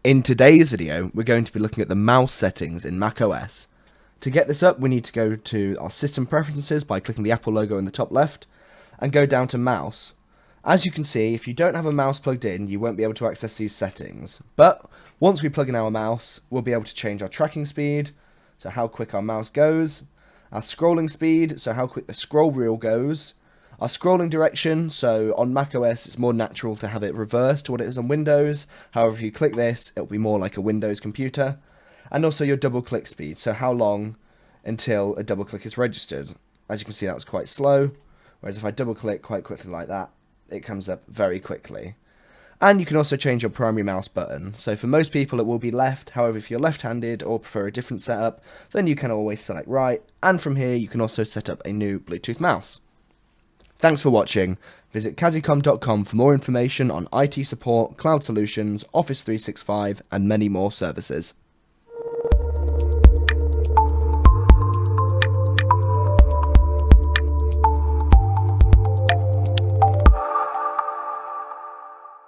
In today's video, we're going to be looking at the mouse settings in macOS. To get this up, we need to go to our system preferences by clicking the Apple logo in the top left and go down to mouse. As you can see, if you don't have a mouse plugged in, you won't be able to access these settings. But once we plug in our mouse, we'll be able to change our tracking speed, so how quick our mouse goes, our scrolling speed, so how quick the scroll wheel goes, our scrolling direction, so on macOS it's more natural to have it reversed to what it is on Windows. However, if you click this, it'll be more like a Windows computer. And also your double click speed, so how long until a double click is registered. As you can see, that was quite slow, whereas if I double click quite quickly like that, it comes up very quickly. And you can also change your primary mouse button. So for most people it will be left, however if you're left-handed or prefer a different setup, then you can always select right, and from here you can also set up a new Bluetooth mouse. Thanks for watching. Visit kazzicom.com for more information on IT support, cloud solutions, Office 365 and many more services.